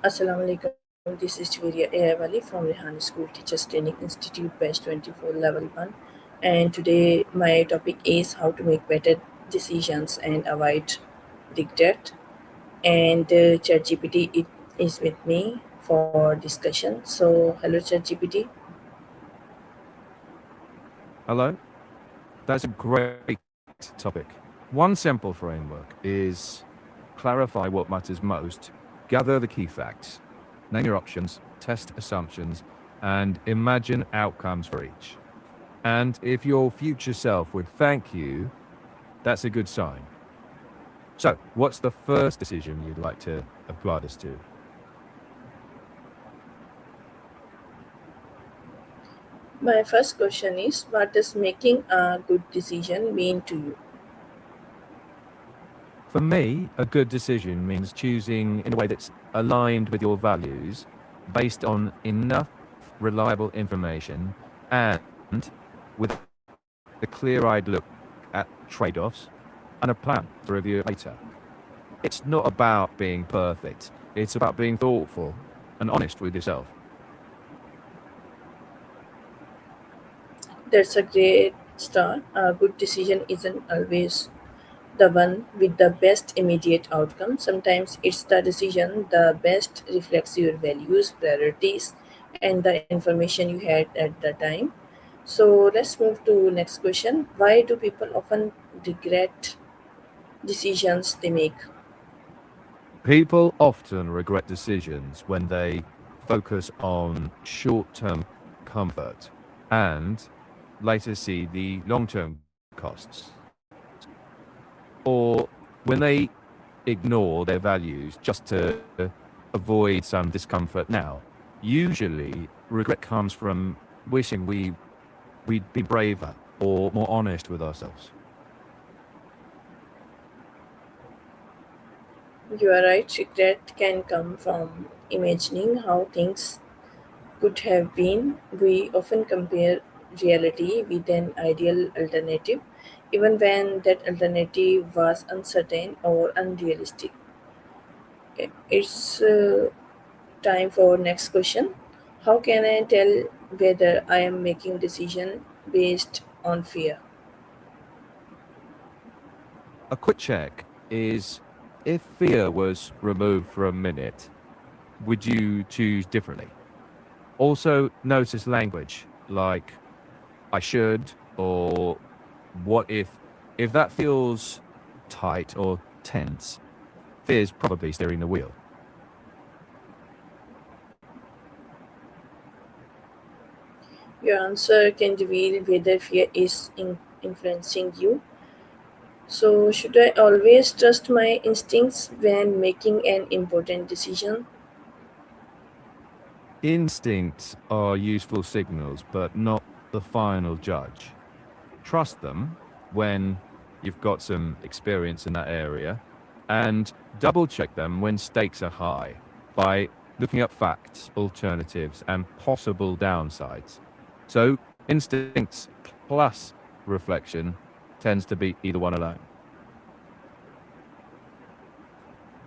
Assalamu alaikum. This is Jawaria Wali from Rehan School Teachers Training Institute Batch 24 Level 1. And today my topic is how to make better decisions and avoid regret. And ChatGPT is with me for discussion. So hello ChatGPT. Hello? That's a great topic. One simple framework is clarify what matters most, gather the key facts, name your options, test assumptions, and imagine outcomes for each. And if your future self would thank you, that's a good sign. So, what's the first decision you'd like to apply this to? My first question is, what does making a good decision mean to you? For me, a good decision means choosing in a way that's aligned with your values, based on enough reliable information, and with a clear eyed look at trade offs and a plan to review it later. It's not about being perfect, it's about being thoughtful and honest with yourself. That's a great start. A good decision isn't always the one with the best immediate outcome. Sometimes it's the decision the best reflects your values, priorities, and the information you had at the time. So let's move to next question. Why do people often regret decisions they make? People often regret decisions when they focus on short term comfort and later see the long term costs. Or when they ignore their values just to avoid some discomfort now. Usually, regret comes from wishing we'd be braver or more honest with ourselves. You are right, regret can come from imagining how things could have been. We often compare reality with an ideal alternative, even when that alternative was uncertain or unrealistic. Okay, it's time for next question. How can I tell whether I am making decision based on fear? A quick check is if fear was removed for a minute, would you choose differently? Also, notice language like I should or what if. If that feels tight or tense, fear's probably steering the wheel. Your answer can reveal whether fear is influencing you. So, should I always trust my instincts when making an important decision? Instincts are useful signals, but not the final judge. Trust them when you've got some experience in that area, and double check them when stakes are high by looking up facts, alternatives, and possible downsides. So, instincts plus reflection tends to beat either one alone.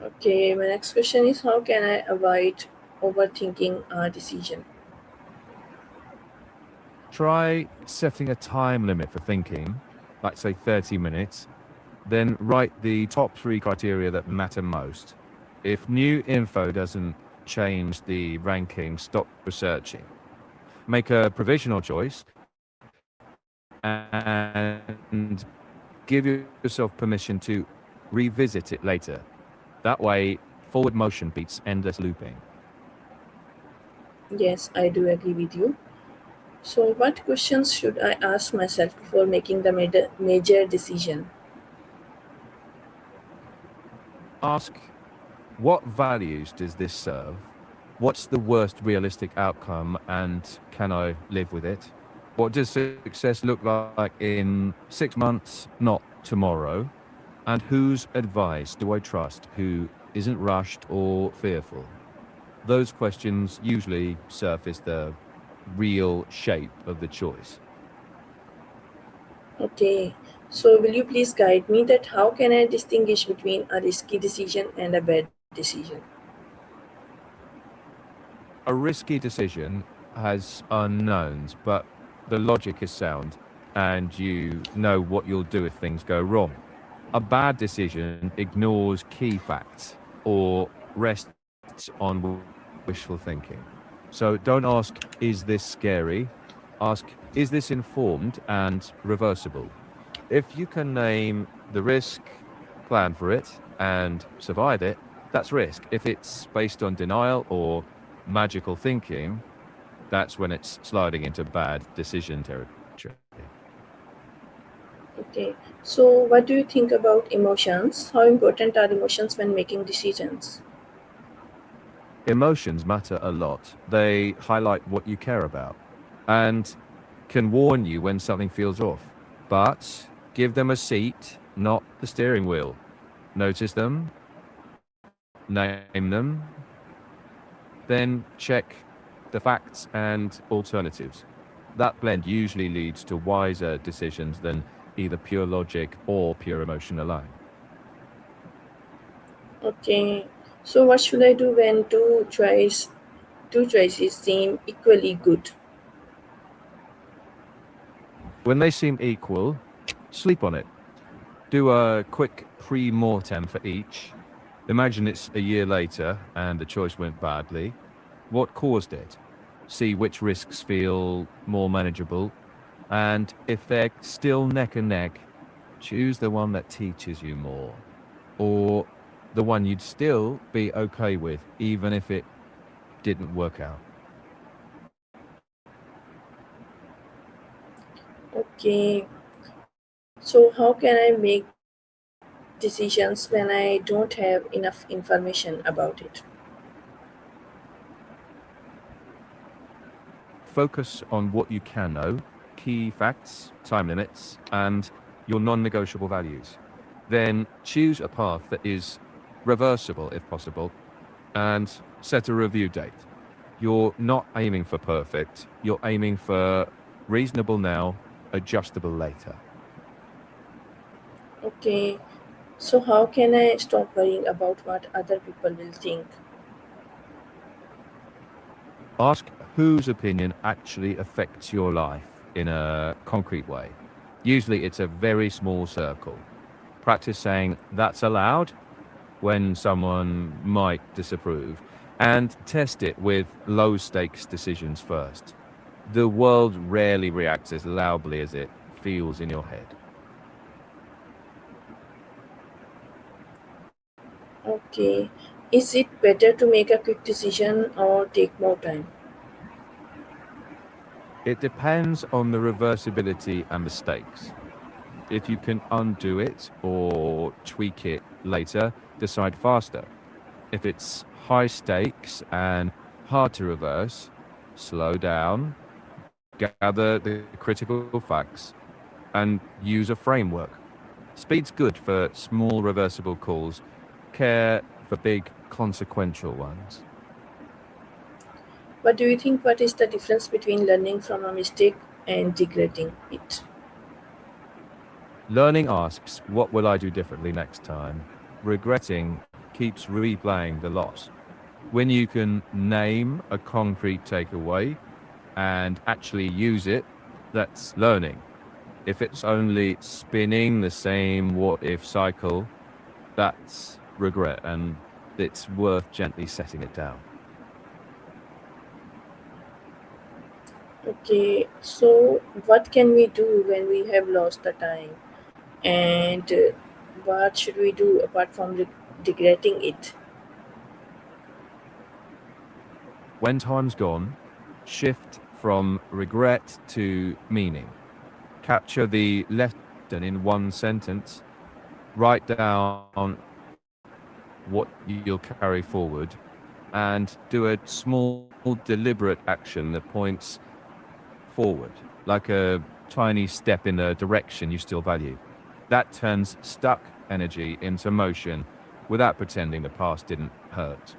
Okay, my next question is, how can I avoid overthinking a decision? Try setting a time limit for thinking, like say 30 minutes, then write the top three criteria that matter most. If new info doesn't change the ranking, stop researching. Make a provisional choice and give yourself permission to revisit it later. That way, forward motion beats endless looping. Yes, I do agree with you. So, what questions should I ask myself before making the major decision? Ask, what values does this serve? What's the worst realistic outcome and can I live with it? What does success look like in 6 months, not tomorrow? And whose advice do I trust who isn't rushed or fearful? Those questions usually surface the real shape of the choice. Okay, so will you please guide me that how can I distinguish between a risky decision and a bad decision? A risky decision has unknowns, but the logic is sound and you know what you'll do if things go wrong. A bad decision ignores key facts or rests on wishful thinking. So don't ask, is this scary? Ask, is this informed and reversible? If you can name the risk, plan for it, and survive it, that's risk. If it's based on denial or magical thinking, that's when it's sliding into bad decision territory. Okay, so what do you think about emotions? How important are emotions when making decisions? Emotions matter a lot. They highlight what you care about and can warn you when something feels off. But give them a seat, not the steering wheel. Notice them, name them, then check the facts and alternatives. That blend usually leads to wiser decisions than either pure logic or pure emotion alone. Okay, so what should I do when two choices seem equally good? When they seem equal, sleep on it. Do a quick pre mortem for each. Imagine it's a year later and the choice went badly. What caused it? See which risks feel more manageable. And if they're still neck and neck, choose the one that teaches you more. Or the one you'd still be okay with, even if it didn't work out. Okay, so how can I make decisions when I don't have enough information about it? Focus on what you can know, key facts, time limits, and your non negotiable values. Then choose a path that is reversible if possible and set a review date. You're not aiming for perfect, you're aiming for reasonable now, adjustable later. Okay, so how can I stop worrying about what other people will think? Ask whose opinion actually affects your life in a concrete way. Usually it's a very small circle. Practice saying that's allowed when someone might disapprove and test it with low stakes decisions first. The world rarely reacts as loudly as it feels in your head. Okay, is it better to make a quick decision or take more time? It depends on the reversibility and mistakes. If you can undo it or tweak it later, decide faster. If it's high stakes and hard to reverse, slow down, gather the critical facts, and use a framework. Speed's good for small reversible calls, care for big consequential ones. What do you think? What is the difference between learning from a mistake and regretting it? Learning asks, what will I do differently next time? Regretting keeps replaying the loss. When you can name a concrete takeaway and actually use it, that's learning. If it's only spinning the same what if cycle, that's regret and it's worth gently setting it down. Okay, so what can we do when we have lost the time? And what should we do apart from regretting it? When time's gone, shift from regret to meaning. Capture the lesson in one sentence, write down what you'll carry forward, and do a small, deliberate action that points forward, like a tiny step in the direction you still value. That turns stuck energy into motion without pretending the past didn't hurt.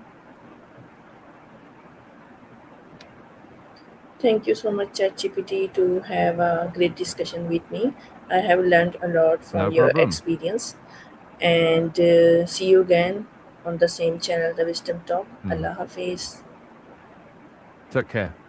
Thank you so much, ChatGPT, to have a great discussion with me. I have learned a lot from No your problem. experience. And see you again on the same channel, The Wisdom Talk. Mm. Allah Hafiz. Take care.